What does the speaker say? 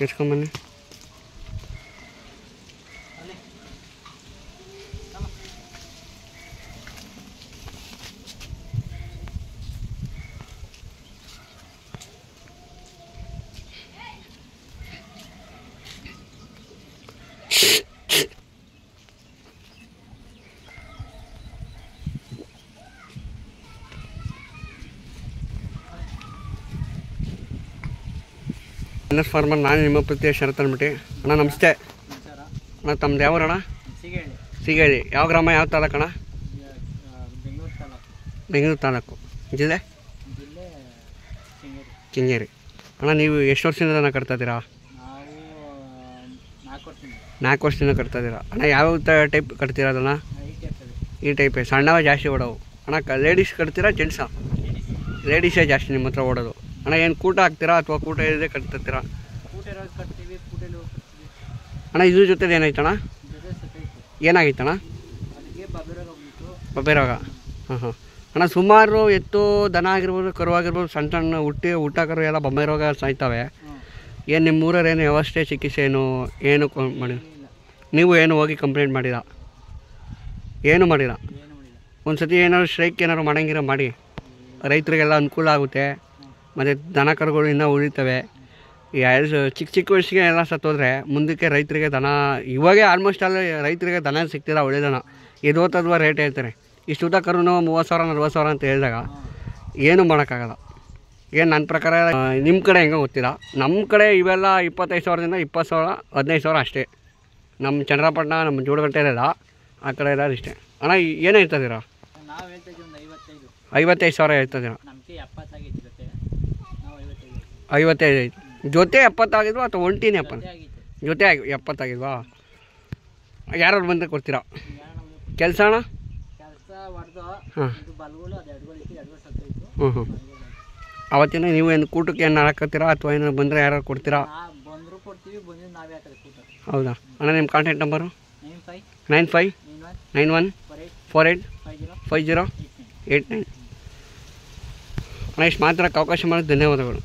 ಎಸ್ಕೊಂಬನ್ನಿ. N S farmer, ನಾನು ನಿಮ್ಮ ಪ್ರತಿ ಶರತ್ ಅಂದ್ಬಿಟ್ಟು. ಅಣ್ಣ ನಮಸ್ತೆ. ಅಣ್ಣ ತಮ್ಮದು ಯಾವ ಅಣ್ಣ? ಸಿಗೇಳಿ. ಯಾವ ಗ್ರಾಮ, ಯಾವ ತಾಲೂಕು ಅಣ್ಣ? ಬೆಂಗಳೂರು ತಾಲೂಕು. ಜಿಲ್ಲೆ ಕೆಂಗೇರಿ. ಅಣ್ಣ ನೀವು ಎಷ್ಟು ವರ್ಷದಿಂದ ದನ ಕಟ್ತಾಯಿದ್ದೀರಾ? 4 ವರ್ಷದಿಂದ ಕಟ್ತಾಯಿದ್ದೀರಾ. ಅಣ್ಣ ಯಾವ ಟೈಪ್ ಕಟ್ತೀರಾ ಅದನ್ನು? ಈ ಟೈಪೇ ಸಣ್ಣವ ಜಾಸ್ತಿ ಓಡೋವು. ಅಣ್ಣ ಲೇಡೀಸ್ ಕಟ್ತೀರಾ ಜೆಂಟ್ಸಾ? ಲೇಡೀಸೇ ಜಾಸ್ತಿ ನಿಮ್ಮ ಹತ್ರ ಓಡೋದು. ಅಣ್ಣ ಏನು ಕೂಟ ಹಾಕ್ತೀರಾ ಅಥವಾ ಕೂಟ ಇಲ್ಲದೆ ಕಟ್ತೀರಾ? ಅಣ್ಣ ಇದ್ರ ಜೊತೆದು ಏನಾಯ್ತಣ್ಣ? ಏನಾಗಿತ್ತಣ್ಣ? ಬಬ್ಬೆ ರೋಗ. ಹಾಂ. ಅಣ್ಣ ಸುಮಾರು ಎತ್ತು ದನ ಆಗಿರ್ಬೋದು, ಕರು ಆಗಿರ್ಬೋದು, ಸಣ್ಣ ಸಣ್ಣ ಊಟ ಕರು ಎಲ್ಲ ಬೊಂಬೆ ರೋಗ ಸಾಯ್ತವೆ. ಏನು ನಿಮ್ಮ ಊರಲ್ಲಿ ಏನು ವ್ಯವಸ್ಥೆ, ಚಿಕಿತ್ಸೆ ಏನು ಮಾಡಿ? ನೀವು ಏನು ಹೋಗಿ ಕಂಪ್ಲೇಂಟ್ ಮಾಡಿಲ್ಲ? ಏನು ಮಾಡಿಲ್ಲ? ಒಂದು ಸತಿ ಏನಾದ್ರು ಸ್ಟ್ರೈಕ್ ಏನಾದ್ರು ಮಾಡಂಗಿರೋ ಮಾಡಿ, ರೈತರಿಗೆಲ್ಲ ಅನುಕೂಲ ಆಗುತ್ತೆ. ಮತ್ತು ದನ ಕರುಗಳು ಇನ್ನೂ ಉಳಿತವೆ. ಈ ಚಿಕ್ಕ ವಯಸ್ಸಿಗೆ ಎಲ್ಲ ಸತ್ತೋದ್ರೆ ಮುಂದಕ್ಕೆ ರೈತರಿಗೆ ದನ, ಇವಾಗೇ ಆಲ್ಮೋಸ್ಟ್ ಅಲ್ಲಿ ರೈತರಿಗೆ ದನ ಸಿಗ್ತಿಲ್ಲ, ಒಳ್ಳೆ ದನ. ಎದುವತ್ತದ್ವ ರೇಟ್ ಹೇಳ್ತಾರೆ. ಇಷ್ಟು ಊಟ ಕರುನು 30,000 40,000 ಅಂತ ಹೇಳಿದಾಗ ಏನೂ ಮಾಡೋಕ್ಕಾಗಲ್ಲ. ಏನು ನನ್ನ ಪ್ರಕಾರ ನಿಮ್ಮ ಕಡೆ ಹೆಂಗೋ ಗೊತ್ತಿಲ್ಲ. ನಮ್ಮ ಕಡೆ ಇವೆಲ್ಲ 25,000ದಿಂದ 20,000 15,000 ಅಷ್ಟೇ. ನಮ್ಮ ಚಂದ್ರಪಟ್ಟಣ, ನಮ್ಮ ಜೋಡಗಟ್ಟೆಲೆಲ್ಲ ಆ ಕಡೆ ಎಲ್ಲ ಇಷ್ಟೇ. ಅಣ್ಣ ಏನು ಹೇಳ್ತಿದ್ದೀರಾ? 55,000 ಹೇಳ್ತಿದ್ದೀರಾ? 55 ಐತೆ. ಜೊತೆ 70 ಆಗಿದ್ವಾ ಅಥವಾ ಒಂಟಿನೇ 70? ಜೊತೆ 70 ಆಗಿದ್ವಾ? ಯಾರು ಬಂದರೆ ಕೊಡ್ತೀರಾ? ಕೆಲಸ ಅಣ್ಣ? ಹಾಂ. ಹ್ಞೂ. ಅವತ್ತಿನ ನೀವು ಏನು ಕೂಟಕ್ಕೆ ಏನು ಹಾಕತ್ತೀರಾ ಅಥವಾ ಏನು ಬಂದರೆ ಯಾರು ಕೊಡ್ತೀರಾ? ಹೌದಾ ಅಣ್ಣ. ನಿಮ್ಮ ಕಾಂಟ್ಯಾಕ್ಟ್ ನಂಬರು? 9591485089. ಅಣ್ಣ ಇಷ್ಟು ಮಾತ್ರ ಅವಕಾಶ ಮಾಡೋದು ಧನ್ಯವಾದಗಳು.